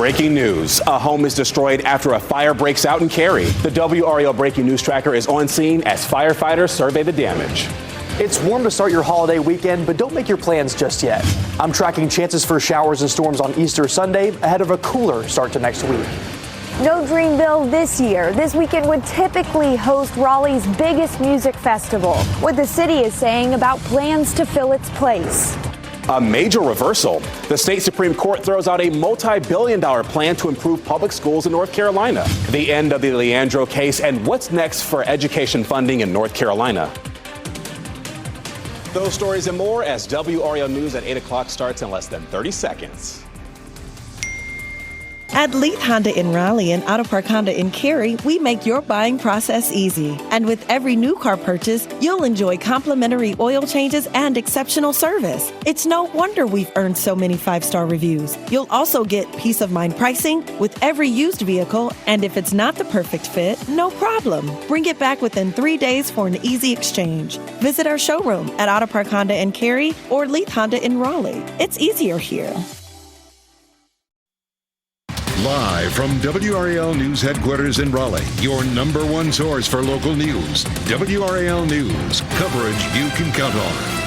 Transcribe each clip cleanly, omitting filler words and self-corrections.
Breaking news. A home is destroyed after a fire breaks out in Cary. The WRAL breaking news tracker is on scene as firefighters survey the damage. It's warm to start your holiday weekend, but don't make your plans just yet. I'm tracking chances for showers and storms on Easter Sunday ahead of a cooler start to next week. No Dreamville this year. This weekend would typically host Raleigh's biggest music festival. What the city is saying about plans to fill its place. A major reversal. The state Supreme Court throws out a multi-billion-dollar plan to improve public schools in North Carolina. The end of the Leandro case and what's next for education funding in North Carolina. Those stories and more as WRAL News at 8 o'clock starts in less than 30 seconds. At Leith Honda in Raleigh and Auto Park Honda in Cary, we make your buying process easy. And with every new car purchase, you'll enjoy complimentary oil changes and exceptional service. It's no wonder we've earned so many 5-star reviews. You'll also get peace of mind pricing with every used vehicle, and if it's not the perfect fit, no problem. Bring it back within 3 days for an easy exchange. Visit our showroom at Auto Park Honda in Cary or Leith Honda in Raleigh. It's easier here. Live from WRAL News Headquarters in Raleigh, your #1 source for local news. WRAL News, coverage you can count on.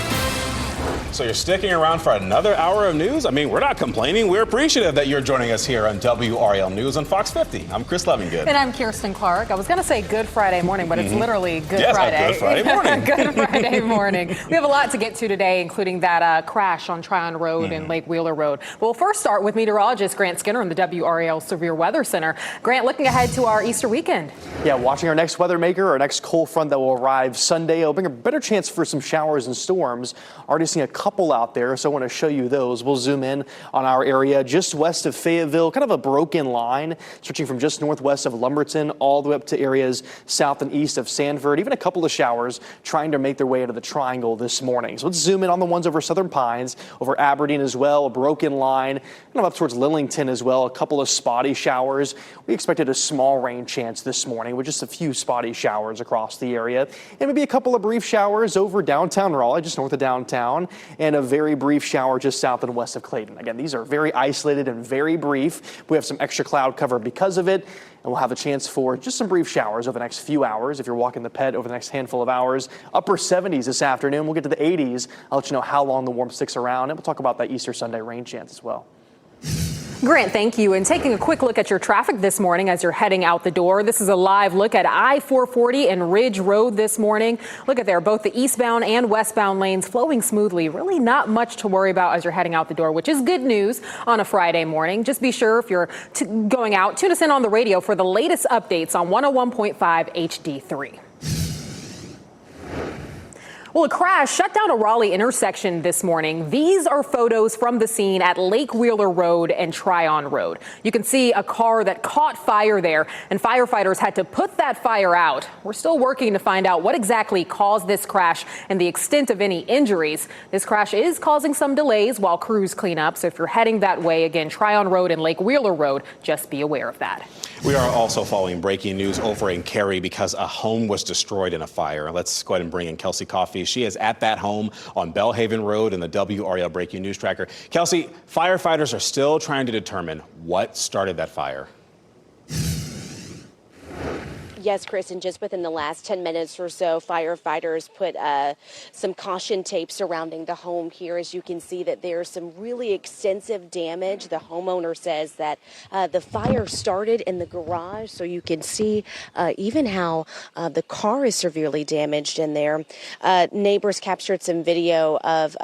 So you're sticking around for another hour of news? I mean, we're not complaining. We're appreciative that you're joining us here on WRAL News on Fox 50. I'm Chris Levingood. And I'm Kirsten Clark. I was going to say Good Friday morning, but it's literally Good Friday. Good Friday morning. Good Friday morning. We have a lot to get to today, including that crash on Tryon Road and Lake Wheeler Road. We'll first start with meteorologist Grant Skinner in the WRAL Severe Weather Center. Grant, looking ahead to our Easter weekend. Yeah, watching our next weather maker, our next cold front that will arrive Sunday. It'll bring a better chance for some showers and storms. Already seeing a couple out there, so I want to show you those. We'll zoom in on our area just west of Fayetteville, kind of a broken line, stretching from just northwest of Lumberton all the way up to areas south and east of Sanford. Even a couple of showers trying to make their way into the triangle this morning. So let's zoom in on the ones over Southern Pines, over Aberdeen as well, a broken line, kind of up towards Lillington as well, a couple of spotty showers. We expected a small rain chance this morning with just a few spotty showers across the area, and maybe a couple of brief showers over downtown Raleigh, just north of downtown, and a very brief shower just south and west of Clayton. Again, these are very isolated and very brief. We have some extra cloud cover because of it, and we'll have a chance for just some brief showers over the next few hours. If you're walking the pet over the next handful of hours, upper 70s this afternoon. We'll get to the 80s. I'll let you know how long the warmth sticks around, and we'll talk about that Easter Sunday rain chance as well. Grant, thank you. And taking a quick look at your traffic this morning as you're heading out the door. This is a live look at I-440 and Ridge Road this morning. Look at there, both the eastbound and westbound lanes flowing smoothly. Really not much to worry about as you're heading out the door, which is good news on a Friday morning. Just be sure if you're going out, tune us in on the radio for the latest updates on 101.5 HD3. Well, a crash shut down a Raleigh intersection this morning. These are photos from the scene at Lake Wheeler Road and Tryon Road. You can see a car that caught fire there, and firefighters had to put that fire out. We're still working to find out what exactly caused this crash and the extent of any injuries. This crash is causing some delays while crews clean up, so if you're heading that way, again, Tryon Road and Lake Wheeler Road, just be aware of that. We are also following breaking news over in Cary because a home was destroyed in a fire. Let's go ahead and bring in Kelsey Coffey. She is at that home on Bellhaven Road in the WRAL Breaking News Tracker. Kelsey, firefighters are still trying to determine what started that fire. Yes, Chris, and just within the last 10 minutes or so, firefighters put some caution tape surrounding the home here. As you can see that there's some really extensive damage. The homeowner says that the fire started in the garage, so you can see even how the car is severely damaged in there. Neighbors captured some video of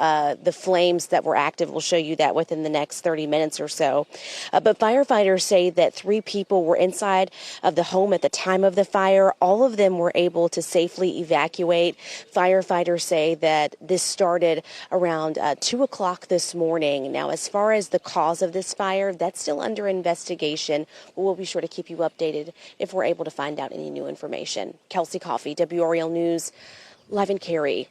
the flames that were active. We'll show you that within the next 30 minutes or so. But firefighters say that 3 people were inside of the home at the time of the fire. All of them were able to safely evacuate. Firefighters say that this started around 2 o'clock this morning. Now, as far as the cause of this fire, that's still under investigation. We'll be sure to keep you updated if we're able to find out any new information. Kelsey Coffey, WRAL News, live in Cary.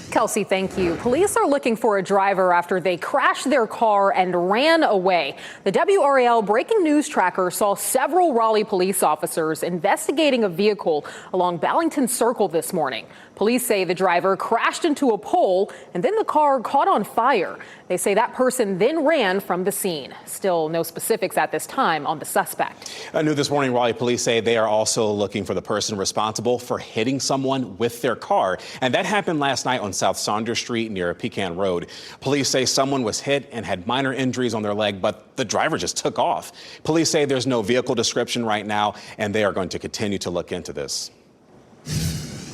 Kelsey, thank you. Police are looking for a driver after they crashed their car and ran away. The WRAL Breaking News Tracker saw several Raleigh police officers investigating a vehicle along Ballington Circle this morning. Police say the driver crashed into a pole and then the car caught on fire. They say that person then ran from the scene. Still no specifics at this time on the suspect. New this morning, Raleigh police say they are also looking for the person responsible for hitting someone with their car. And that happened last night on South Saunders Street near Pecan Road. Police say someone was hit and had minor injuries on their leg, but the driver just took off. Police say there's no vehicle description right now, and they are going to continue to look into this.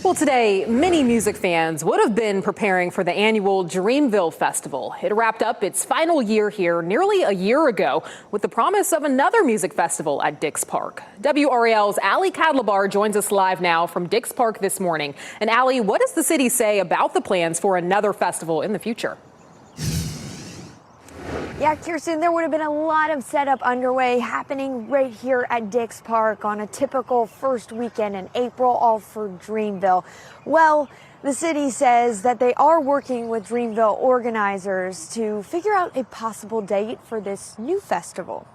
Well, today, many music fans would have been preparing for the annual Dreamville Festival. It wrapped up its final year here nearly a year ago with the promise of another music festival at Dix Park. WRAL's Ali Kadlabar joins us live now from Dix Park this morning. And Ali, what does the city say about the plans for another festival in the future? Yeah, Kirsten, there would have been a lot of setup underway happening right here at Dix Park on a typical first weekend in April, all for Dreamville. Well, the city says that they are working with Dreamville organizers to figure out a possible date for this new festival.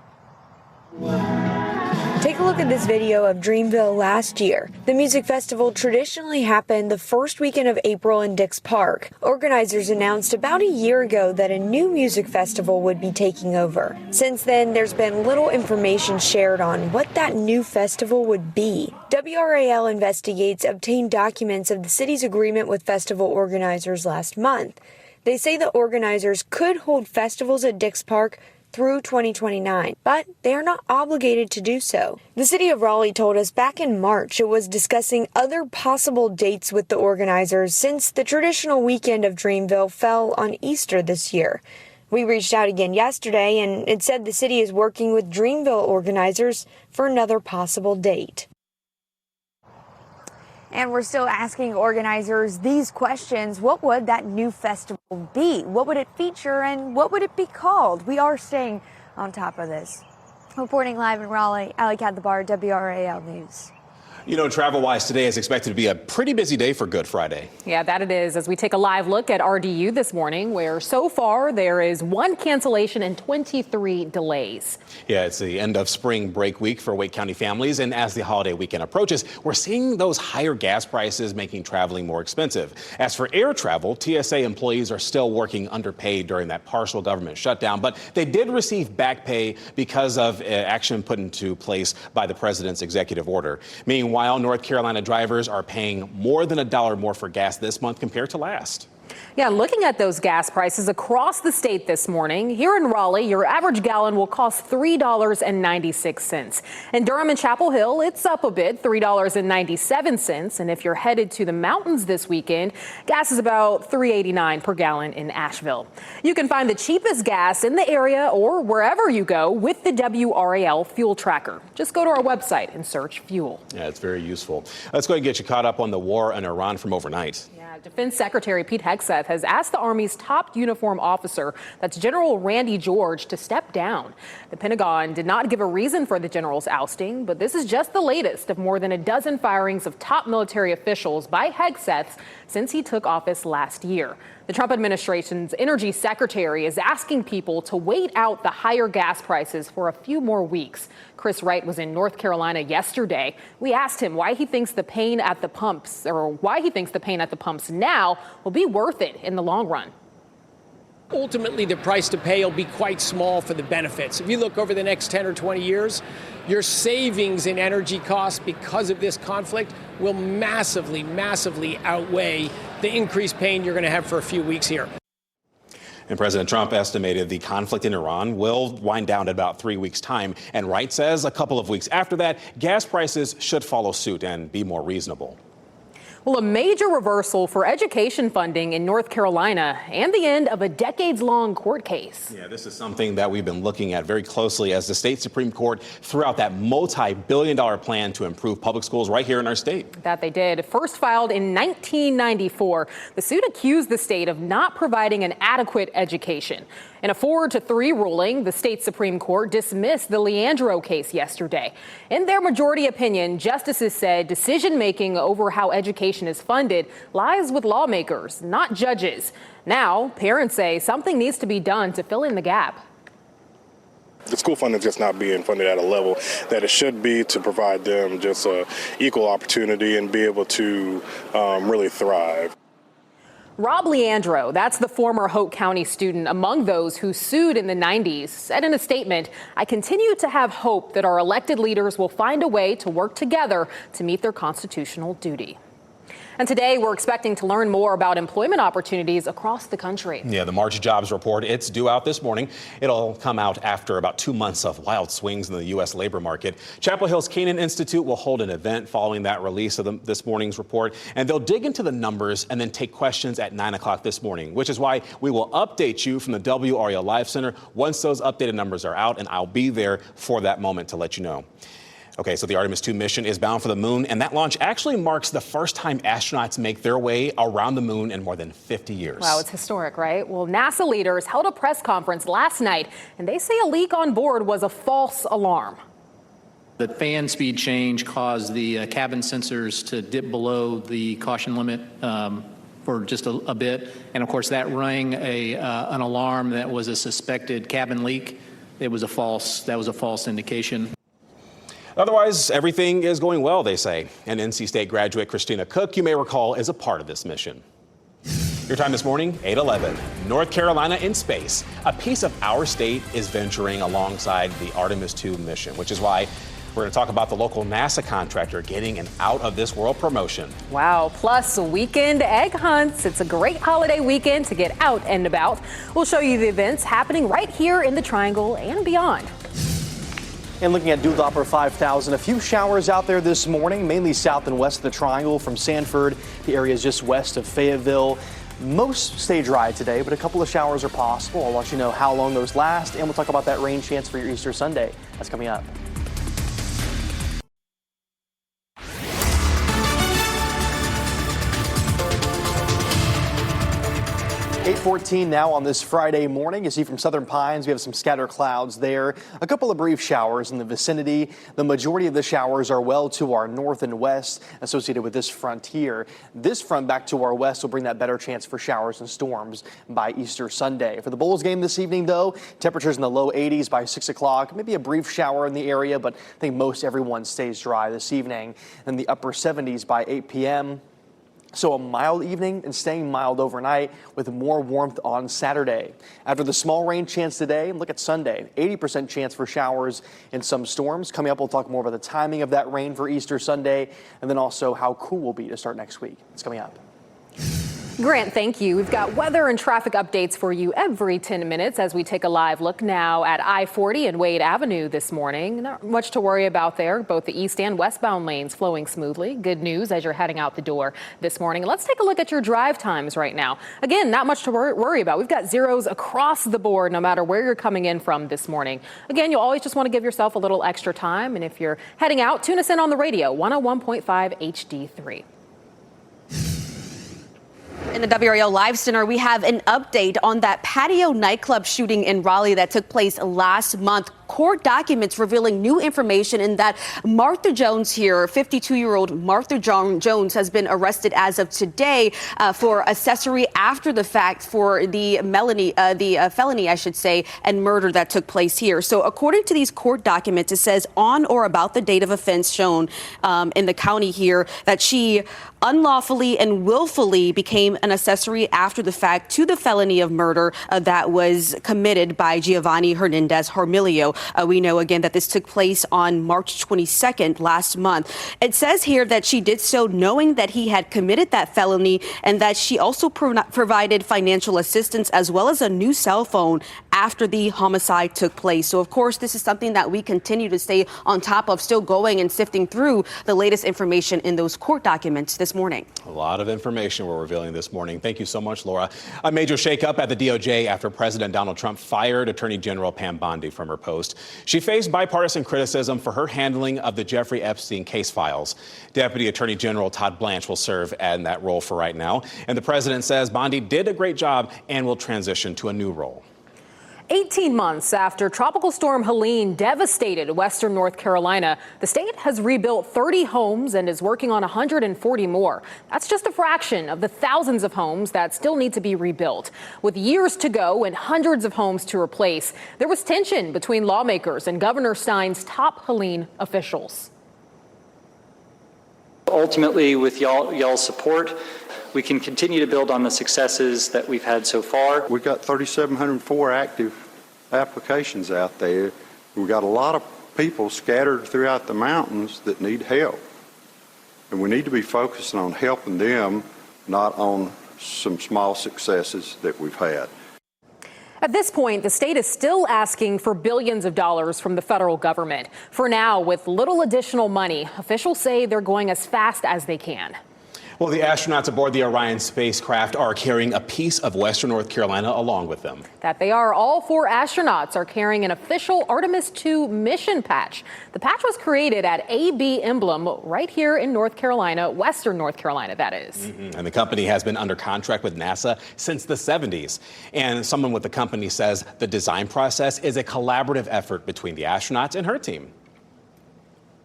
Take a look at this video of Dreamville last year. The music festival traditionally happened the first weekend of April in Dix Park. Organizers announced about a year ago that a new music festival would be taking over. Since then, there's been little information shared on what that new festival would be. WRAL Investigates obtained documents of the city's agreement with festival organizers last month. They say the organizers could hold festivals at Dix Park through 2029, but they are not obligated to do so. The city of Raleigh told us back in March it was discussing other possible dates with the organizers since the traditional weekend of Dreamville fell on Easter this year. We reached out again yesterday and it said the city is working with Dreamville organizers for another possible date. And we're still asking organizers these questions. What would that new festival be? What would it feature and what would it be called? We are staying on top of this. Reporting live in Raleigh, Ali Kadlabar, WRAL News. You know, travel-wise, today is expected to be a pretty busy day for Good Friday. Yeah, that it is, as we take a live look at RDU this morning, where so far there is 1 cancellation and 23 delays. Yeah, it's the end of spring break week for Wake County families, and as the holiday weekend approaches, we're seeing those higher gas prices making traveling more expensive. As for air travel, TSA employees are still working underpaid during that partial government shutdown, but they did receive back pay because of action put into place by the president's executive order. Meanwhile, North Carolina drivers are paying more than $1 more for gas this month compared to last. Yeah, looking at those gas prices across the state this morning, here in Raleigh, your average gallon will cost $3.96. In Durham and Chapel Hill, it's up a bit, $3.97. And if you're headed to the mountains this weekend, gas is about $3.89 per gallon in Asheville. You can find the cheapest gas in the area or wherever you go with the WRAL fuel tracker. Just go to our website and search fuel. Yeah, it's very useful. Let's go ahead and get you caught up on the war in Iran from overnight. Defense Secretary Pete Hegseth has asked the Army's top uniform officer, that's General Randy George, to step down. The Pentagon did not give a reason for the general's ousting, but this is just the latest of more than a dozen firings of top military officials by Hegseth since he took office last year. The Trump administration's energy secretary is asking people to wait out the higher gas prices for a few more weeks. Chris Wright was in North Carolina yesterday. We asked him why he thinks the pain at the pumps now will be worth it in the long run. Ultimately, the price to pay will be quite small for the benefits. If you look over the next 10 or 20 years, your savings in energy costs because of this conflict will massively, massively outweigh the increased pain you're going to have for a few weeks here. And President Trump estimated the conflict in Iran will wind down in about 3 weeks' time. And Wright says a couple of weeks after that, gas prices should follow suit and be more reasonable. Well, a major reversal for education funding in North Carolina and the end of a decades-long court case. Yeah, this is something that we've been looking at very closely as the state Supreme Court threw out that multi-billion-dollar plan to improve public schools right here in our state. That they did. First filed in 1994, the suit accused the state of not providing an adequate education. In a 4-3 ruling, the state Supreme Court dismissed the Leandro case yesterday. In their majority opinion, justices said decision-making over how education is funded lies with lawmakers, not judges. Now, parents say something needs to be done to fill in the gap. the school funding is just not being funded at a level that it should be to provide them just a equal opportunity and be able to really thrive. Rob Leandro, that's the former Hoke County student among those who sued in the 90s, said in a statement, "I continue to have hope that our elected leaders will find a way to work together to meet their constitutional duty." And today, we're expecting to learn more about employment opportunities across the country. Yeah, the March jobs report, it's due out this morning. It'll come out after about 2 months of wild swings in the U.S. labor market. Chapel Hill's Keenan Institute will hold an event following that release of this morning's report, and they'll dig into the numbers and then take questions at 9 o'clock this morning, which is why we will update you from the WRAL Live Center once those updated numbers are out, and I'll be there for that moment to let you know. Okay, so the Artemis 2 mission is bound for the moon, and that launch actually marks the first time astronauts make their way around the moon in more than 50 years. Wow, it's historic, right? Well, NASA leaders held a press conference last night, and they say a leak on board was a false alarm. The fan speed change caused the cabin sensors to dip below the caution limit for just a bit, and of course that rang an alarm that was a suspected cabin leak. That was a false indication. Otherwise, everything is going well, they say. And NC State graduate Christina Cook, you may recall, is a part of this mission. Your time this morning, 8:11. North Carolina in space. A piece of our state is venturing alongside the Artemis 2 mission, which is why we're going to talk about the local NASA contractor getting an out-of-this-world promotion. Wow, plus weekend egg hunts. It's a great holiday weekend to get out and about. We'll show you the events happening right here in the Triangle and beyond. And looking at Doodlopper 5000, a few showers out there this morning, mainly south and west of the Triangle from Sanford. The area is just west of Fayetteville. Most stay dry today, but a couple of showers are possible. I'll let you know how long those last, and we'll talk about that rain chance for your Easter Sunday. That's coming up. 8:14 now on this Friday morning. You see from Southern Pines, we have some scattered clouds there. A couple of brief showers in the vicinity. The majority of the showers are well to our north and west associated with this front here. This front back to our west will bring that better chance for showers and storms by Easter Sunday. For the Bulls game this evening, though, temperatures in the low 80s by 6 o'clock. Maybe a brief shower in the area, but I think most everyone stays dry this evening. And the upper 70s by 8 p.m. So a mild evening and staying mild overnight with more warmth on Saturday. After the small rain chance today, look at Sunday. 80% chance for showers and some storms. Coming up, we'll talk more about the timing of that rain for Easter Sunday and then also how cool will be to start next week. It's coming up. Grant, thank you. We've got weather and traffic updates for you every 10 minutes as we take a live look now at I-40 and Wade Avenue this morning. Not much to worry about there. Both the east and westbound lanes flowing smoothly. Good news as you're heading out the door this morning. Let's take a look at your drive times right now. Again, not much to worry about. We've got zeros across the board no matter where you're coming in from this morning. Again, you'll always just want to give yourself a little extra time. And if you're heading out, tune us in on the radio, 101.5 HD3. In the WRAL Live Center, we have an update on that patio nightclub shooting in Raleigh that took place last month. Court documents revealing new information in that Martha Jones here, 52-year-old Martha Jones, has been arrested as of today for accessory after the fact for the felony, I should say, and murder that took place here. So according to these court documents, it says on or about the date of offense shown in the county here that she unlawfully and willfully became an accessory after the fact to the felony of murder that was committed by Giovanni Hernandez Harmilio. We know again that this took place on March 22nd last month. It says here that she did so knowing that he had committed that felony and that she also provided financial assistance as well as a new cell phone after the homicide took place. So, of course, this is something that we continue to stay on top of, still going and sifting through the latest information in those court documents this morning. A lot of information we're revealing this morning. Thank you so much, Laura. A major shakeup at the DOJ after President Donald Trump fired Attorney General Pam Bondi from her post. She faced bipartisan criticism for her handling of the Jeffrey Epstein case files. Deputy Attorney General Todd Blanche will serve in that role for right now. And the president says Bondi did a great job and will transition to a new role. 18 months after Tropical Storm Helene devastated western North Carolina, the state has rebuilt 30 homes and is working on 140 more. That's just a fraction of the thousands of homes that still need to be rebuilt. With years to go and hundreds of homes to replace, there was tension between lawmakers and Governor Stein's top Helene officials. Ultimately, with y'all's support, we can continue to build on the successes that we've had so far. We've got 3,704 active applications out there. We've got a lot of people scattered throughout the mountains that need help. And we need to be focusing on helping them, not on some small successes that we've had. At this point, the state is still asking for billions of dollars from the federal government. For now, with little additional money, officials say they're going as fast as they can. Well, the astronauts aboard the Orion spacecraft are carrying a piece of Western North Carolina along with them. That they are. All 4 astronauts are carrying an official Artemis II mission patch. The patch was created at AB Emblem right here in North Carolina, Western North Carolina, that is. And the company has been under contract with NASA since the 70s. And someone with the company says the design process is a collaborative effort between the astronauts and her team.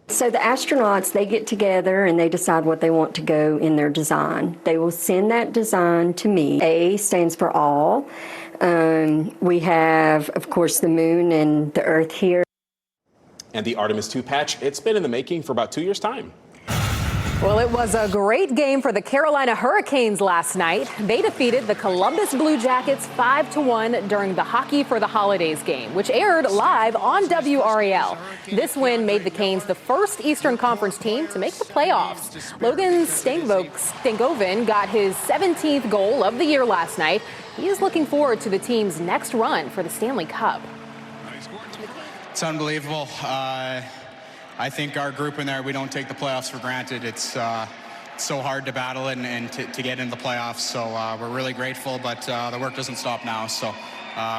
So the astronauts, they get together and they decide what they want to go in their design. They will send that design to me. A stands for all. We have, of course, the moon and the Earth here. And the Artemis II patch, it's been in the making for about 2 years' time. Well, it was a great game for the Carolina Hurricanes last night. They defeated the Columbus Blue Jackets 5-1 during the Hockey for the Holidays game, which aired live on WRAL. This win made the Canes the first Eastern Conference team to make the playoffs. Logan Stankoven got his 17th goal of the year last night. He is looking forward to the team's next run for the Stanley Cup. It's unbelievable. I think our group in there, we don't take the playoffs for granted. It's so hard to battle it and to get into the playoffs. So we're really grateful, but the work doesn't stop now. So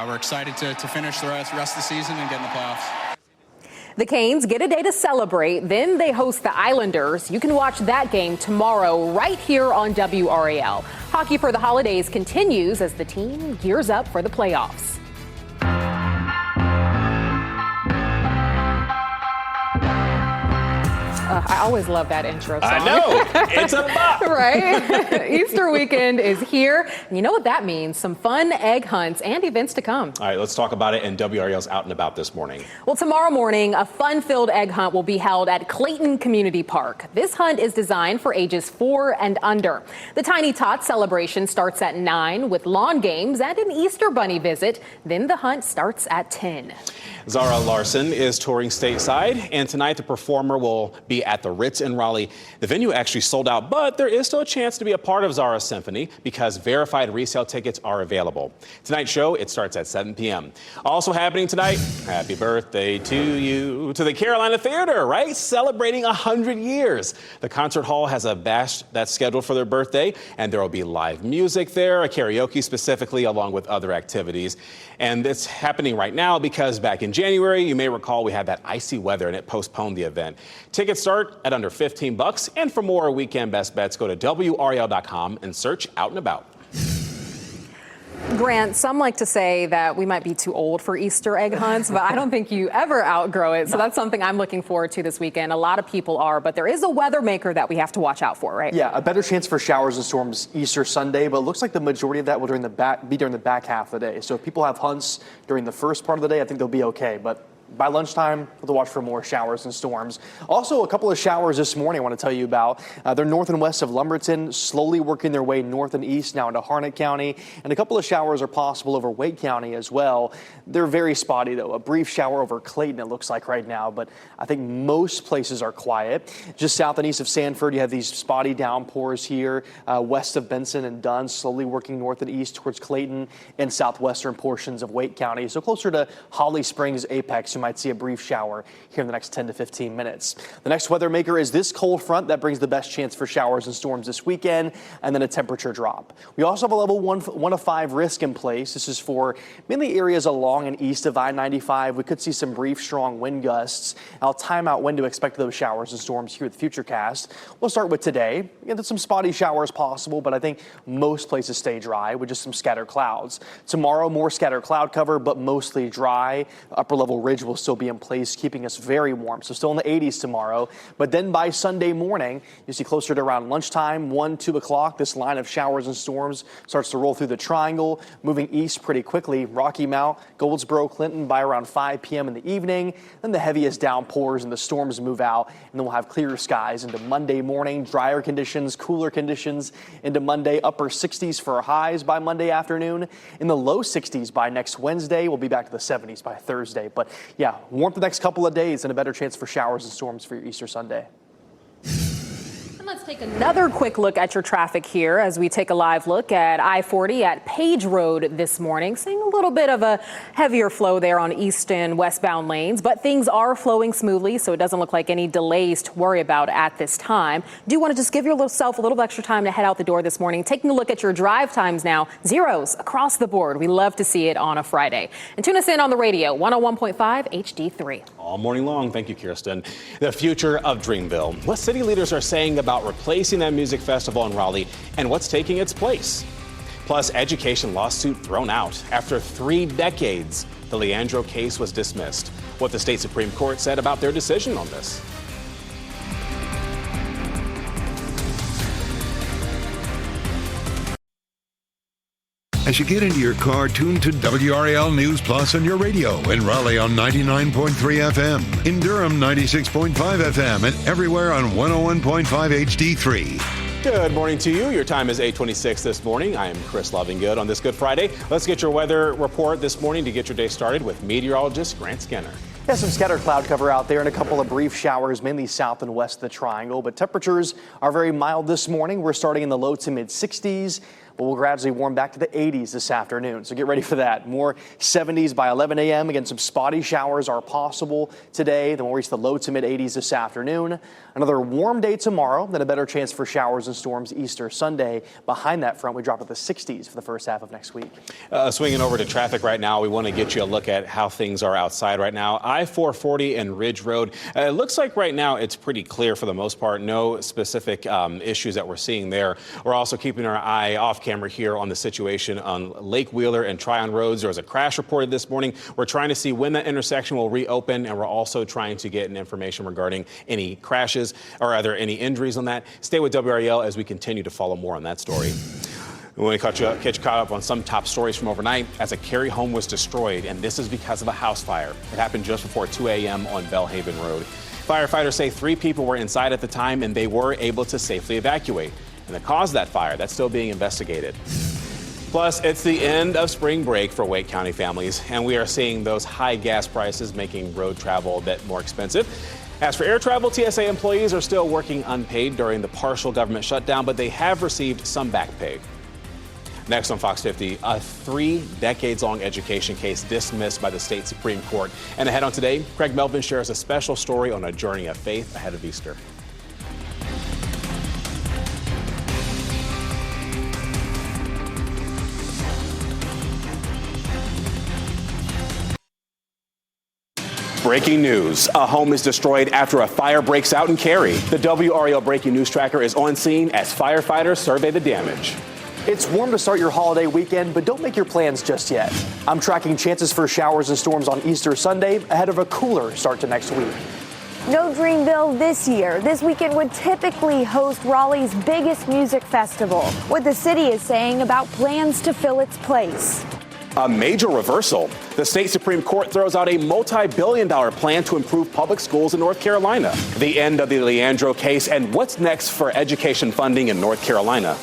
we're excited to finish the rest of the season and get in the playoffs. The Canes get a day to celebrate, then they host the Islanders. You can watch that game tomorrow right here on WRAL. Hockey for the Holidays continues as the team gears up for the playoffs. I always love that intro song. I know. It's a bop. Right? Easter weekend is here. And you know what that means? Some fun egg hunts and events to come. All right, let's talk about it in WRAL's Out and About this morning. Well, tomorrow morning, a fun-filled egg hunt will be held at Clayton Community Park. This hunt is designed for ages 4 and under. The Tiny Tot celebration starts at 9 with lawn games and an Easter bunny visit. Then the hunt starts at 10. Zara Larson is touring stateside, and tonight the performer will be at the Ritz in Raleigh. The venue actually sold out, but there is still a chance to be a part of Zara's symphony because verified resale tickets are available. Tonight's show, it starts at 7 p.m. Also happening tonight, happy birthday to you, to the Carolina Theater, right? Celebrating 100 years. The concert hall has a bash that's scheduled for their birthday, and there will be live music there, a karaoke specifically, along with other activities. And it's happening right now because back in January, you may recall we had that icy weather and it postponed the event. Tickets start at under $15, and for more weekend best bets, go to WRAL.com and search Out and About. Grant, some like to say that we might be too old for Easter egg hunts, but I don't think you ever outgrow it. So that's something I'm looking forward to this weekend. A lot of people are, but there is a weather maker that we have to watch out for, right? Yeah, a better chance for showers and storms Easter Sunday, but it looks like the majority of that will be during the back half of the day. So if people have hunts during the first part of the day, I think they'll be okay. But by lunchtime, we'll have to watch for more showers and storms. Also, a couple of showers this morning I want to tell you about. They're north and west of Lumberton, slowly working their way north and east now into Harnett County. And a couple of showers are possible over Wake County as well. They're very spotty, though. A brief shower over Clayton, it looks like right now, but I think most places are quiet. Just south and east of Sanford, you have these spotty downpours here. West of Benson and Dunn, slowly working north and east towards Clayton and southwestern portions of Wake County. So closer to Holly Springs, Apex You might see a brief shower here in the next 10 to 15 minutes. The next weather maker is this cold front that brings the best chance for showers and storms this weekend, and then a temperature drop. We also have a level 1 of 5 risk in place. This is for mainly areas along and east of I-95. We could see some brief strong wind gusts. I'll time out when to expect those showers and storms here at the Futurecast. We'll start with today. Again, there's some spotty showers possible, but I think most places stay dry with just some scattered clouds. Tomorrow, more scattered cloud cover, but mostly dry. Upper level ridge will still be in place, keeping us very warm. So still in the 80s tomorrow. But then by Sunday morning, you see closer to around lunchtime, 1, 2 o'clock, this line of showers and storms starts to roll through the triangle, moving east pretty quickly. Rocky Mount, Goldsboro, Clinton by around 5 p.m. in the evening. Then the heaviest downpours and the storms move out, and then we'll have clearer skies into Monday morning, drier conditions, cooler conditions into Monday, upper 60s for highs by Monday afternoon. In the low 60s by next Wednesday. We'll be back to the 70s by Thursday. But yeah, warmth the next couple of days and a better chance for showers and storms for your Easter Sunday. And let's take another quick look at your traffic here as we take a live look at I-40 at Page Road this morning. Seeing a little bit of a heavier flow there on east and westbound lanes, but things are flowing smoothly, so it doesn't look like any delays to worry about at this time. Do want to just give yourself a little extra time to head out the door this morning. Taking a look at your drive times now, zeros across the board. We love to see it on a Friday. And tune us in on the radio, 101.5 HD3. All morning long. Thank you, Kirsten. The future of Dreamville. What city leaders are saying about replacing that music festival in Raleigh and what's taking its place. Plus, education lawsuit thrown out. After 3 decades, the Leandro case was dismissed. What the state Supreme Court said about their decision on this. As you get into your car, tune to WRAL News Plus on your radio. In Raleigh on 99.3 FM. In Durham, 96.5 FM. And everywhere on 101.5 HD3. Good morning to you. Your time is 8:26 this morning. I am Chris Lovingood on this Good Friday. Let's get your weather report this morning to get your day started with meteorologist Grant Skinner. Yeah, some scattered cloud cover out there and a couple of brief showers, mainly south and west of the triangle. But temperatures are very mild this morning. We're starting in the low to mid 60s. But we'll gradually warm back to the 80s this afternoon. So get ready for that. More 70s by 11 a.m. Again, some spotty showers are possible today. Then we'll reach the low to mid 80s this afternoon. Another warm day tomorrow, then a better chance for showers and storms Easter Sunday. Behind that front, we drop to the 60s for the first half of next week. Swinging over to traffic right now, we want to get you a look at how things are outside right now. I-440 and Ridge Road. It looks like right now it's pretty clear for the most part. No specific issues that we're seeing there. We're also keeping our eye off camera here on the situation on Lake Wheeler and Tryon Roads. There was a crash reported this morning. We're trying to see when that intersection will reopen, and we're also trying to get information regarding any crashes or are there any injuries on that. Stay with WRAL as we continue to follow more on that story. We want to catch you caught up on some top stories from overnight as a Cary home was destroyed, and this is because of a house fire. It happened just before 2 a.m. on Belhaven Road. Firefighters say 3 people were inside at the time, and they were able to safely evacuate. And the cause of that fire, that's still being investigated. Plus, it's the end of spring break for Wake County families, and we are seeing those high gas prices making road travel a bit more expensive. As for air travel, TSA employees are still working unpaid during the partial government shutdown, but they have received some back pay. Next on Fox 50, a 3 decades-long education case dismissed by the state Supreme Court. And ahead on today, Craig Melvin shares a special story on a journey of faith ahead of Easter. Breaking news. A home is destroyed after a fire breaks out in Cary. The WRAL Breaking News Tracker is on scene as firefighters survey the damage. It's warm to start your holiday weekend, but don't make your plans just yet. I'm tracking chances for showers and storms on Easter Sunday ahead of a cooler start to next week. No Dreamville this year. This weekend would typically host Raleigh's biggest music festival. What the city is saying about plans to fill its place. A major reversal. The state Supreme Court throws out a multi-billion-dollar plan to improve public schools in North Carolina. The end of the Leandro case and what's next for education funding in North Carolina.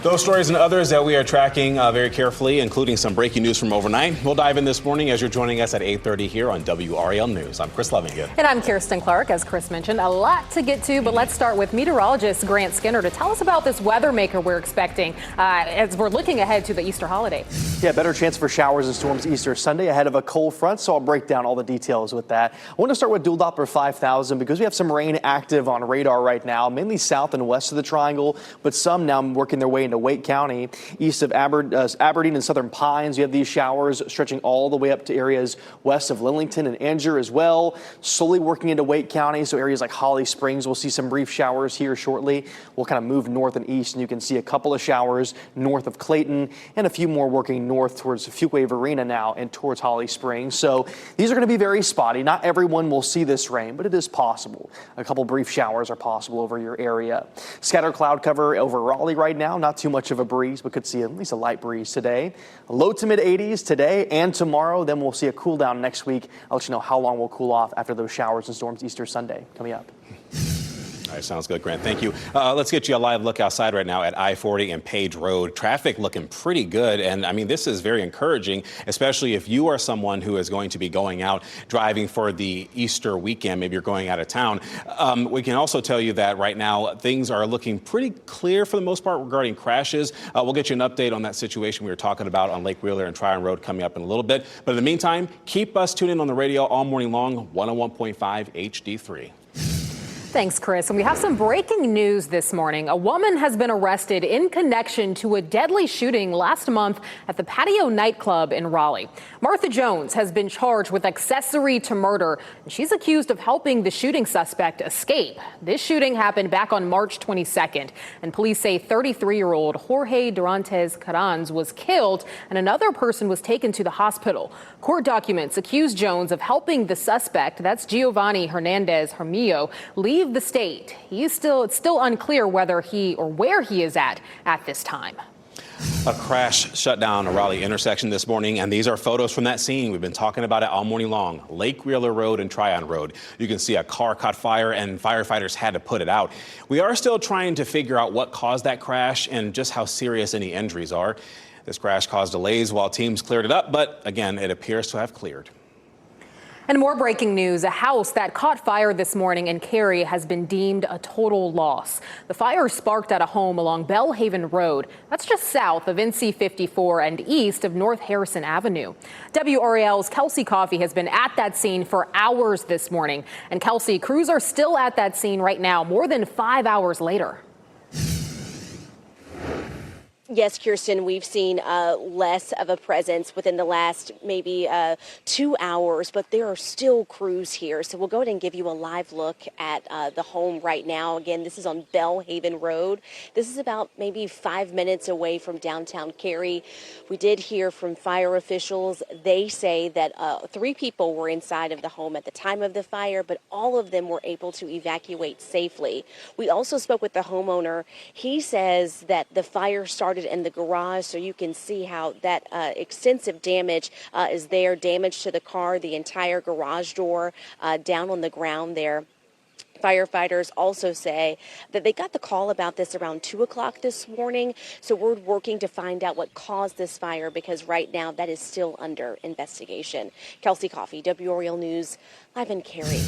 Those stories and others that we are tracking very carefully, including some breaking news from overnight. We'll dive in this morning as you're joining us at 8:30 here on WRAL News. I'm Chris Lovington. And I'm Kirsten Clark. As Chris mentioned, a lot to get to, but let's start with meteorologist Grant Skinner to tell us about this weather maker we're expecting as we're looking ahead to the Easter holiday. Yeah, better chance for showers and storms Easter Sunday ahead of a cold front, so I'll break down all the details with that. I want to start with dual Doppler 5000 because we have some rain active on radar right now, mainly south and west of the triangle, but some now working their way into Wake County. East of Aberdeen and Southern Pines, you have these showers stretching all the way up to areas west of Lillington and Angier as well, slowly working into Wake County, so areas like Holly Springs will see some brief showers here shortly. We'll kind of move north and east, and you can see a couple of showers north of Clayton and a few more working north towards Fuquay Arena now and towards Holly Springs. So these are going to be very spotty. Not everyone will see this rain, but it is possible. A couple brief showers are possible over your area. Scattered cloud cover over Raleigh right now, not too much of a breeze, but could see at least a light breeze today. Low to mid 80s today and tomorrow. Then we'll see a cool down next week. I'll let you know how long we'll cool off after those showers and storms Easter Sunday coming up. All right, sounds good, Grant. Thank you. Let's get you a live look outside right now at I-40 and Page Road. Traffic looking pretty good. And I mean, this is very encouraging, especially if you are someone who is going to be going out driving for the Easter weekend. Maybe you're going out of town. We can also tell you that right now things are looking pretty clear for the most part regarding crashes. We'll get you an update on that situation we were talking about on Lake Wheeler and Tryon Road coming up in a little bit. But in the meantime, keep us tuned in on the radio all morning long, 101.5 HD3. Thanks, Chris. And we have some breaking news this morning. A woman has been arrested in connection to a deadly shooting last month at the Patio nightclub in Raleigh. Martha Jones has been charged with accessory to murder, and she's accused of helping the shooting suspect escape. This shooting happened back on March 22nd, and police say 33-year-old Jorge Durantes Carranz was killed, and another person was taken to the hospital. Court documents accuse Jones of helping the suspect, that's Giovanni Hernandez Hermillo, leave the state. It's still unclear whether he or where he is at this time. A crash shut down a Raleigh intersection this morning, and these are photos from that scene. We've been talking about it all morning long. Lake Wheeler Road and Tryon Road. You can see a car caught fire, and firefighters had to put it out. We are still trying to figure out what caused that crash and just how serious any injuries are. This crash caused delays while teams cleared it up, but again, it appears to have cleared. And more breaking news, a house that caught fire this morning in Cary has been deemed a total loss. The fire sparked at a home along Belhaven Road. That's just south of NC 54 and east of North Harrison Avenue. WRAL's Kelsey Coffey has been at that scene for hours this morning. And Kelsey, crews are still at that scene right now, more than 5 hours later. Yes, Kirsten, we've seen less of a presence within the last maybe 2 hours, but there are still crews here. So we'll go ahead and give you a live look at the home right now. Again, this is on Belhaven Road. This is about maybe 5 minutes away from downtown Cary. We did hear from fire officials. They say that 3 people were inside of the home at the time of the fire, but all of them were able to evacuate safely. We also spoke with the homeowner. He says that the fire started in the garage, so you can see how that extensive damage is there. Damage to the car, the entire garage door down on the ground there. Firefighters also say that they got the call about this around 2 o'clock this morning. So we're working to find out what caused this fire, because right now that is still under investigation. Kelsey Coffey, WRAL News, live in Cary.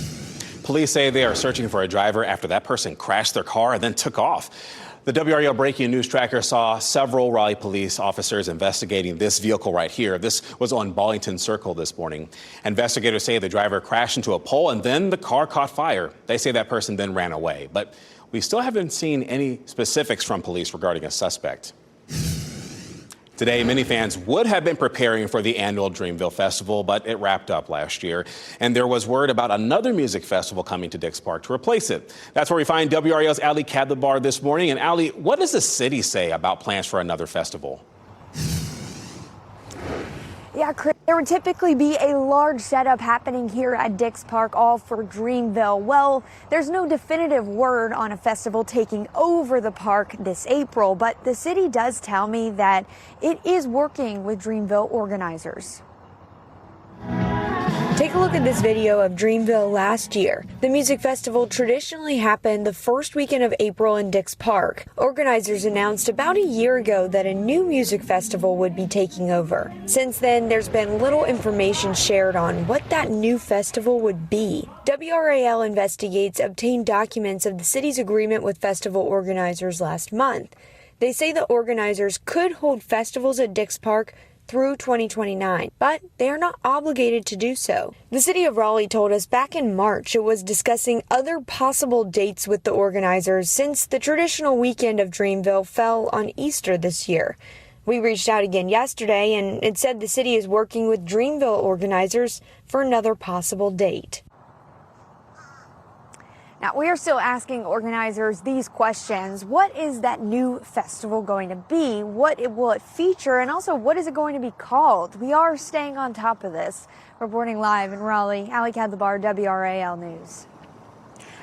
Police say they are searching for a driver after that person crashed their car and then took off. The WRAL Breaking News Tracker saw several Raleigh police officers investigating this vehicle right here. This was on Ballington Circle this morning. Investigators say the driver crashed into a pole and then the car caught fire. They say that person then ran away, but we still haven't seen any specifics from police regarding a suspect. Today, many fans would have been preparing for the annual Dreamville Festival, but it wrapped up last year. And there was word about another music festival coming to Dix Park to replace it. That's where we find WRAL's Ali Kadlabar this morning. And Ali, what does the city say about plans for another festival? Yeah, Chris, there would typically be a large setup happening here at Dix Park, all for Dreamville. Well, there's no definitive word on a festival taking over the park this April, but the city does tell me that it is working with Dreamville organizers. Take a look at this video of Dreamville last year. The music festival traditionally happened the first weekend of April in Dix Park. Organizers announced about a year ago that a new music festival would be taking over. Since then, there's been little information shared on what that new festival would be. WRAL Investigates obtained documents of the city's agreement with festival organizers last month. They say the organizers could hold festivals at Dix Park through 2029, but they are not obligated to do so. The city of Raleigh told us back in March it was discussing other possible dates with the organizers since the traditional weekend of Dreamville fell on Easter this year. We reached out again yesterday and it said the city is working with Dreamville organizers for another possible date. Now, we are still asking organizers these questions. What is that new festival going to be? What will it feature? And also, what is it going to be called? We are staying on top of this. Reporting live in Raleigh, Ali Kadlabar, WRAL News.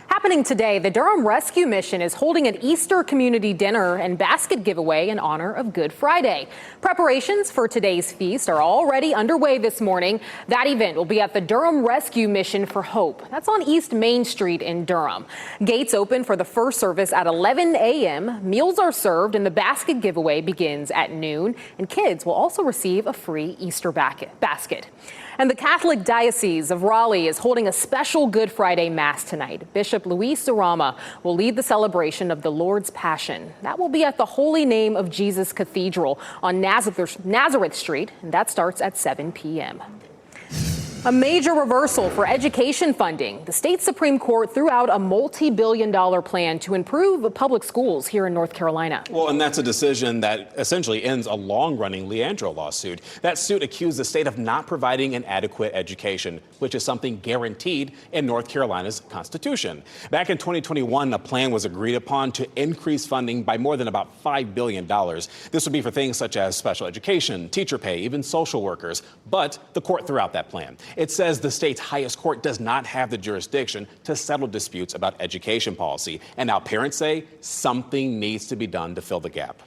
Happening today, the Durham Rescue Mission is holding an Easter community dinner and basket giveaway in honor of Good Friday. Preparations for today's feast are already underway this morning. That event will be at the Durham Rescue Mission for Hope. That's on East Main Street in Durham. Gates open for the first service at 11 a.m. Meals are served and the basket giveaway begins at noon. And kids will also receive a free Easter basket. And the Catholic Diocese of Raleigh is holding a special Good Friday Mass tonight. Bishop Luis Zarama will lead the celebration of the Lord's Passion. That will be at the Holy Name of Jesus Cathedral on Nazareth Street, and that starts at 7 p.m. A major reversal for education funding. The state Supreme Court threw out a multi-billion-dollar plan to improve public schools here in North Carolina. Well, and that's a decision that essentially ends a long-running Leandro lawsuit. That suit accused the state of not providing an adequate education, which is something guaranteed in North Carolina's Constitution. Back in 2021, a plan was agreed upon to increase funding by more than about $5 billion. This would be for things such as special education, teacher pay, even social workers. But the court threw out that plan. It says the state's highest court does not have the jurisdiction to settle disputes about education policy. And now parents say something needs to be done to fill the gap.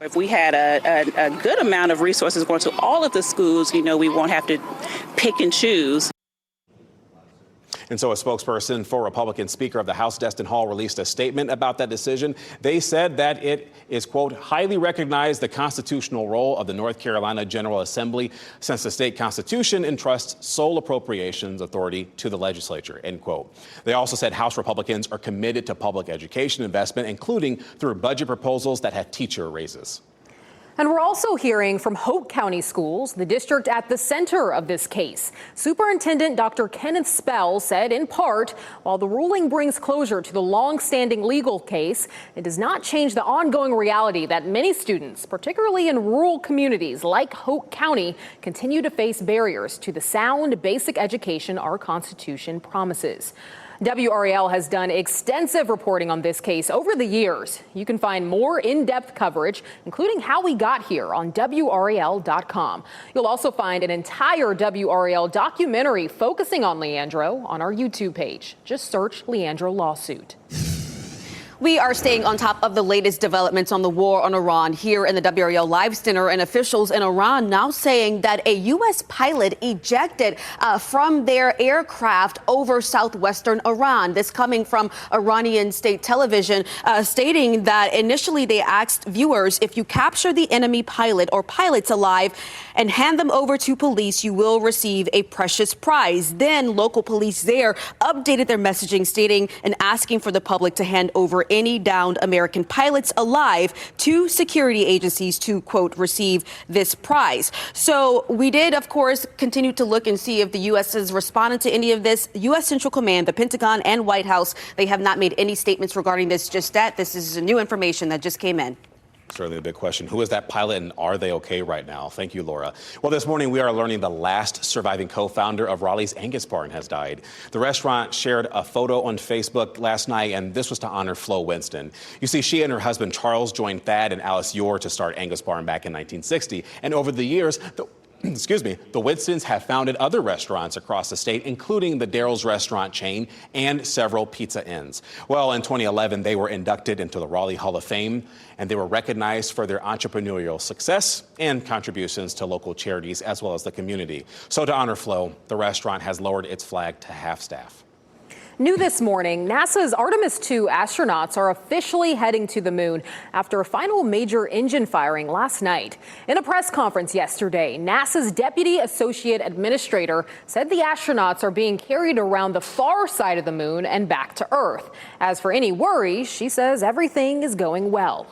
If we had a good amount of resources going to all of the schools, we won't have to pick and choose. And so a spokesperson for Republican Speaker of the House, Destin Hall, released a statement about that decision. They said that it is, quote, highly recognized the constitutional role of the North Carolina General Assembly since the state constitution entrusts sole appropriations authority to the legislature, end quote. They also said House Republicans are committed to public education investment, including through budget proposals that have teacher raises. And we're also hearing from Hope County Schools, the district at the center of this case. Superintendent Dr. Kenneth Spell said, in part, while the ruling brings closure to the long-standing legal case, it does not change the ongoing reality that many students, particularly in rural communities like Hope County, continue to face barriers to the sound, basic education our Constitution promises. WRAL has done extensive reporting on this case over the years. You can find more in-depth coverage, including how we got here, on WRAL.com. You'll also find an entire WRAL documentary focusing on Leandro on our YouTube page. Just search Leandro lawsuit. We are staying on top of the latest developments on the war on Iran here in the WRAL Live Center, and officials in Iran now saying that a U.S. pilot ejected from their aircraft over southwestern Iran. This coming from Iranian state television, stating that initially they asked viewers, if you capture the enemy pilot or pilots alive and hand them over to police, you will receive a precious prize. Then local police there updated their messaging, stating and asking for the public to hand over any downed American pilots alive to security agencies to, quote, receive this prize. So we did, of course, continue to look and see if the U.S. has responded to any of this. U.S. Central Command, the Pentagon and White House, they have not made any statements regarding this just yet. This is new information that just came in. Certainly a big question. Who is that pilot and are they okay right now? Thank you, Laura. Well, this morning we are learning the last surviving co-founder of Raleigh's Angus Barn has died. The restaurant shared a photo on Facebook last night, and this was to honor Flo Winston. You see, she and her husband Charles joined Thad and Alice Yore to start Angus Barn back in 1960. And over the years, excuse me, the Whitstons have founded other restaurants across the state, including the Daryl's restaurant chain and several pizza inns. Well, in 2011, they were inducted into the Raleigh Hall of Fame, and they were recognized for their entrepreneurial success and contributions to local charities as well as the community. So to honor Flo, the restaurant has lowered its flag to half staff. New this morning, NASA's Artemis II astronauts are officially heading to the moon after a final major engine firing last night. In a press conference yesterday, NASA's Deputy Associate Administrator said the astronauts are being carried around the far side of the moon and back to Earth. As for any worries, she says everything is going well.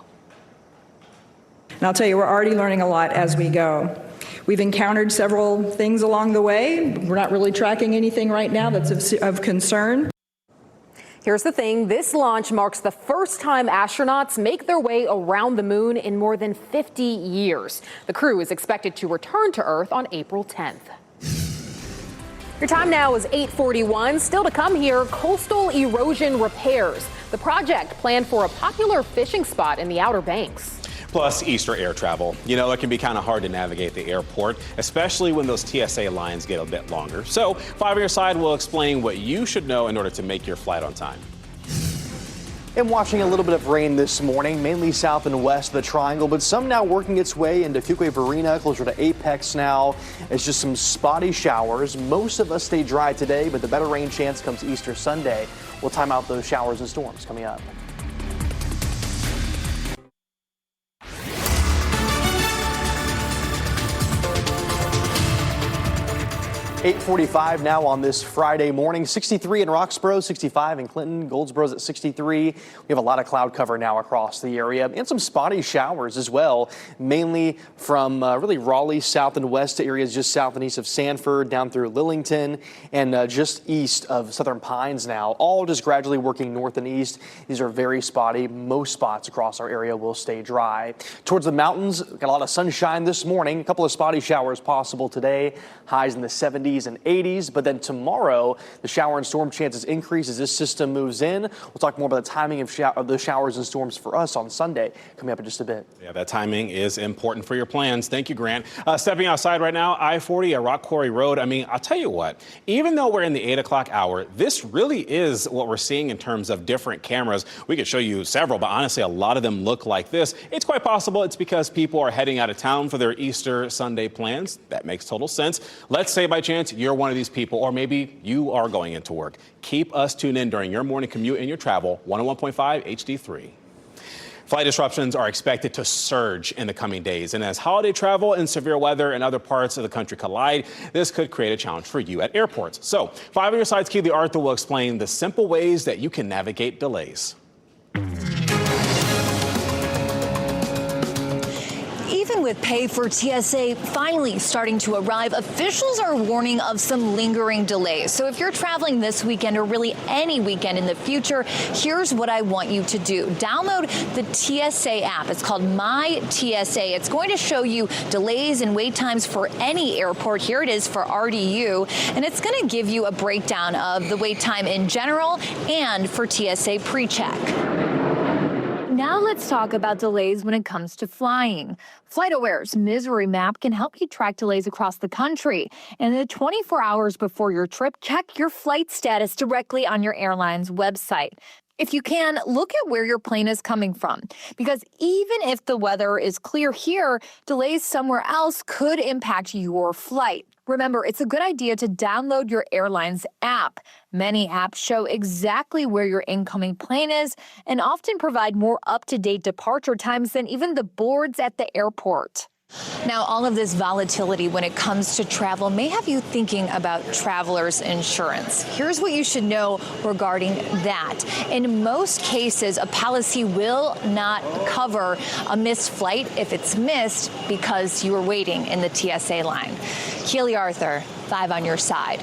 And I'll tell you, we're already learning a lot as we go. We've encountered several things along the way. We're not really tracking anything right now that's of concern. Here's the thing. This launch marks the first time astronauts make their way around the moon in more than 50 years. The crew is expected to return to Earth on April 10th. Your time now is 8:41. Still to come here, coastal erosion repairs. The project planned for a popular fishing spot in the Outer Banks. Plus, Easter air travel. You know, it can be kind of hard to navigate the airport, especially when those TSA lines get a bit longer. So, 5 on your side will explain what you should know in order to make your flight on time. And watching a little bit of rain this morning, mainly south and west of the triangle, but some now working its way into Fuquay-Varina, closer to Apex now. It's just some spotty showers. Most of us stay dry today, but the better rain chance comes Easter Sunday. We'll time out those showers and storms coming up. 8:45 now on this Friday morning. 63 in Roxborough, 65 in Clinton. Goldsboro's at 63. We have a lot of cloud cover now across the area and some spotty showers as well, mainly from really Raleigh south and west to areas just south and east of Sanford, down through Lillington, and just east of Southern Pines now, all just gradually working north and east. These are very spotty. Most spots across our area will stay dry. Towards the mountains, got a lot of sunshine this morning. A couple of spotty showers possible today. Highs in the 70s and 80s, but then tomorrow the shower and storm chances increase as this system moves in. We'll talk more about the timing of the showers and storms for us on Sunday coming up in just a bit. Yeah, that timing is important for your plans. Thank you, Grant. Stepping outside right now, I-40 at Rock Quarry Road. I mean, I'll tell you what, even though we're in the 8 o'clock hour, this really is what we're seeing in terms of different cameras. We could show you several, but honestly, a lot of them look like this. It's quite possible it's because people are heading out of town for their Easter Sunday plans. That makes total sense. Let's say by chance you're one of these people, or maybe you are going into work. Keep us tuned in during your morning commute and your travel. 101.5 HD3. Flight disruptions are expected to surge in the coming days. And as holiday travel and severe weather in other parts of the country collide, this could create a challenge for you at airports. So 5 on your side's Keely Arthur will explain the simple ways that you can navigate delays. Even with pay for TSA finally starting to arrive, officials are warning of some lingering delays. So if you're traveling this weekend or really any weekend in the future, here's what I want you to do. Download the TSA app. It's called My TSA. It's going to show you delays and wait times for any airport. Here it is for RDU. And it's going to give you a breakdown of the wait time in general and for TSA pre-check. Now let's talk about delays when it comes to flying. FlightAware's Misery Map can help you track delays across the country. And in the 24 hours before your trip, check your flight status directly on your airline's website. If you can, look at where your plane is coming from, because even if the weather is clear here, delays somewhere else could impact your flight. Remember, it's a good idea to download your airline's app. Many apps show exactly where your incoming plane is and often provide more up-to-date departure times than even the boards at the airport. Now, all of this volatility when it comes to travel may have you thinking about travelers' insurance. Here's what you should know regarding that. In most cases, a policy will not cover a missed flight if it's missed because you were waiting in the TSA line. Keely Arthur, 5 on your side.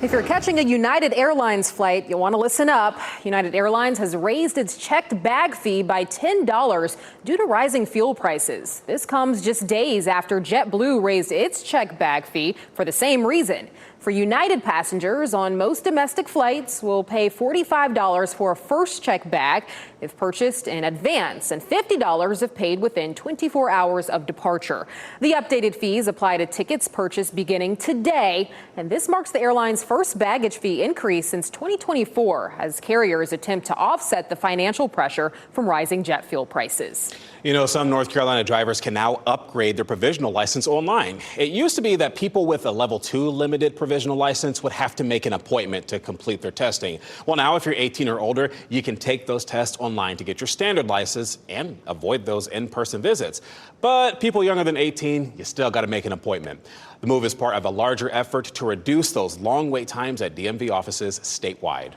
If you're catching a United Airlines flight, you'll want to listen up. United Airlines has raised its checked bag fee by $10 due to rising fuel prices. This comes just days after JetBlue raised its checked bag fee for the same reason. For United passengers on most domestic flights will pay $45 for a first check bag if purchased in advance and $50 if paid within 24 hours of departure. The updated fees apply to tickets purchased beginning today, and this marks the airline's first baggage fee increase since 2024 as carriers attempt to offset the financial pressure from rising jet fuel prices. You know, some North Carolina drivers can now upgrade their provisional license online. It used to be that people with a level 2 limited provisional license would have to make an appointment to complete their testing. Well, now if you're 18 or older, you can take those tests online to get your standard license and avoid those in-person visits. But people younger than 18, you still got to make an appointment. The move is part of a larger effort to reduce those long wait times at DMV offices statewide.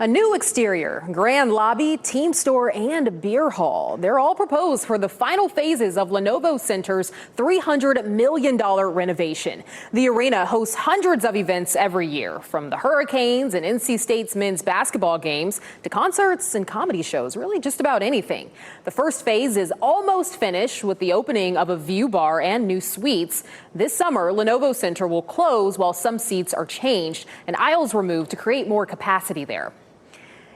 A new exterior, grand lobby, team store, and beer hall. They're all proposed for the final phases of Lenovo Center's $300 million renovation. The arena hosts hundreds of events every year, from the Hurricanes and NC State's men's basketball games to concerts and comedy shows, really just about anything. The first phase is almost finished with the opening of a view bar and new suites. This summer, Lenovo Center will close while some seats are changed and aisles removed to create more capacity there.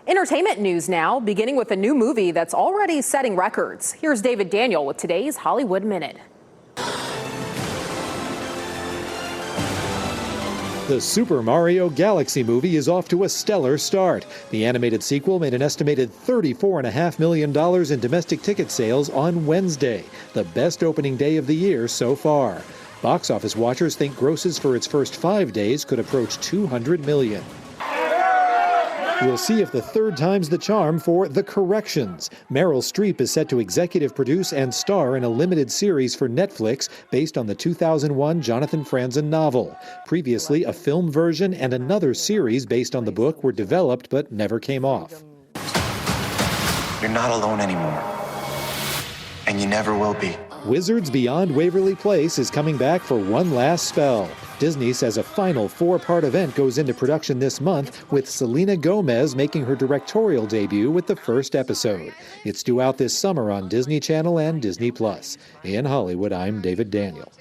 Entertainment news now, beginning with a new movie that's already setting records. Here's David Daniel with today's Hollywood Minute. The Super Mario Galaxy movie is off to a stellar start. The animated sequel made an estimated $34.5 million in domestic ticket sales on Wednesday, the best opening day of the year so far. Box office watchers think grosses for its first 5 days could approach $200 million. We'll see if the third time's the charm for The Corrections. Meryl Streep is set to executive produce and star in a limited series for Netflix based on the 2001 Jonathan Franzen novel. Previously, a film version and another series based on the book were developed but never came off. You're not alone anymore, and you never will be. Wizards Beyond Waverly Place is coming back for one last spell. Disney says a final 4-part event goes into production this month, with Selena Gomez making her directorial debut with the first episode. It's due out this summer on Disney Channel and Disney+. In Hollywood, I'm David Daniel.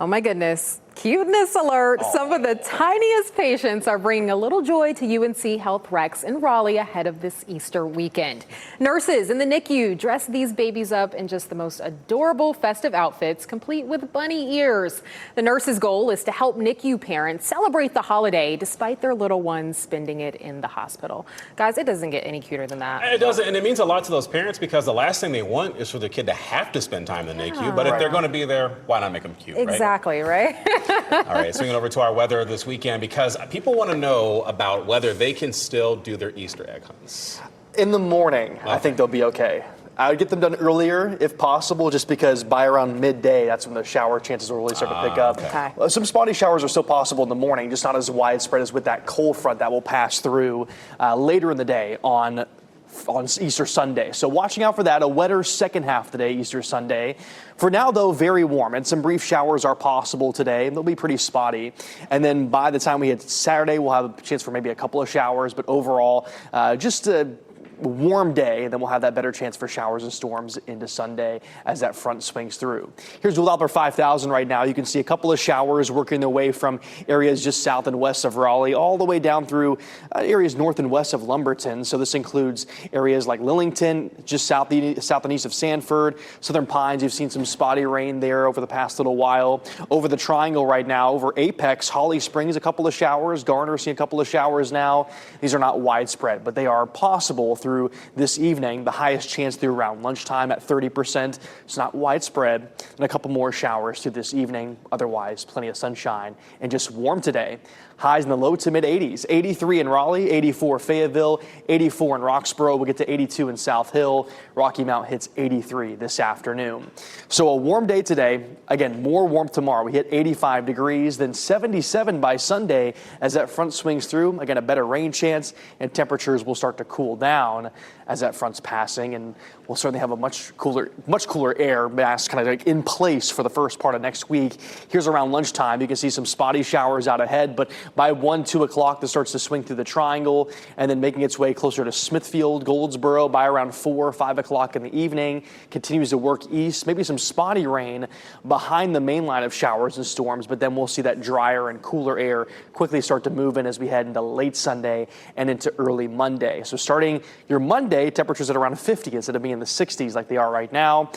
Oh my goodness. Cuteness alert. Some of the tiniest patients are bringing a little joy to UNC Health Rex in Raleigh ahead of this Easter weekend. Nurses in the NICU dress these babies up in just the most adorable festive outfits, complete with bunny ears. The nurses' goal is to help NICU parents celebrate the holiday despite their little ones spending it in the hospital. Guys, it doesn't get any cuter than that. It doesn't, and it means a lot to those parents because the last thing they want is for their kid to have to spend time in the NICU. But if they're going to be there, why not make them cute, exactly, right? All right, swinging over to our weather this weekend because people want to know about whether they can still do their Easter egg hunts. In the morning, Okay. I think they'll be okay. I would get them done earlier if possible, just because by around midday, that's when the shower chances will really start to pick up. Okay. Some spotty showers are still possible in the morning, just not as widespread as with that cold front that will pass through later in the day on Easter Sunday. So watching out for that, a wetter second half of the day, Easter Sunday. For now, though, very warm, and some brief showers are possible today, and they'll be pretty spotty. And then by the time we hit Saturday, we'll have a chance for maybe a couple of showers, but overall, just a warm day, and then we'll have that better chance for showers and storms into Sunday as that front swings through. Here's Doppler 5000 right now. You can see a couple of showers working their way from areas just south and west of Raleigh all the way down through areas north and west of Lumberton. So this includes areas like Lillington, just south and east of Sanford, Southern Pines. You've seen some spotty rain there over the past little while. Over the Triangle right now, over Apex, Holly Springs, a couple of showers. Garner, seeing a couple of showers now. These are not widespread, but they are possible through this evening. The highest chance through around lunchtime at 30%. It's not widespread. And a couple more showers through this evening. Otherwise, plenty of sunshine and just warm today. Highs in the low to mid 80s. 83 in Raleigh, 84 Fayetteville, 84 in Roxborough. We'll get to 82 in South Hill. Rocky Mount hits 83 this afternoon. So a warm day today. Again, more warmth tomorrow. We hit 85 degrees, then 77 by Sunday as that front swings through. Again, a better rain chance and temperatures will start to cool down. down as that front's passing, and we'll certainly have a much cooler air mass kind of like in place for the first part of next week. Here's around lunchtime. You can see some spotty showers out ahead, but by 1, 2 o'clock, this starts to swing through the triangle and then making its way closer to Smithfield, Goldsboro by around 4 or 5 o'clock in the evening. Continues to work east, maybe some spotty rain behind the main line of showers and storms, but then we'll see that drier and cooler air quickly start to move in as we head into late Sunday and into early Monday. So starting your Monday, temperatures at around 50 instead of being in the 60s like they are right now.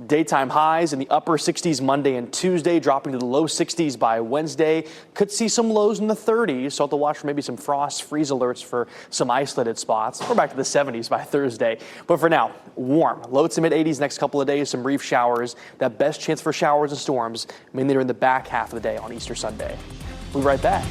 Daytime highs in the upper 60s Monday and Tuesday, dropping to the low 60s by Wednesday. Could see some lows in the 30s, so have to watch for maybe some frost freeze alerts for some isolated spots. We're back to the 70s by Thursday. But for now, warm. Low to mid 80s next couple of days, some brief showers. That best chance for showers and storms, mainly during the back half of the day on Easter Sunday. We'll be right back.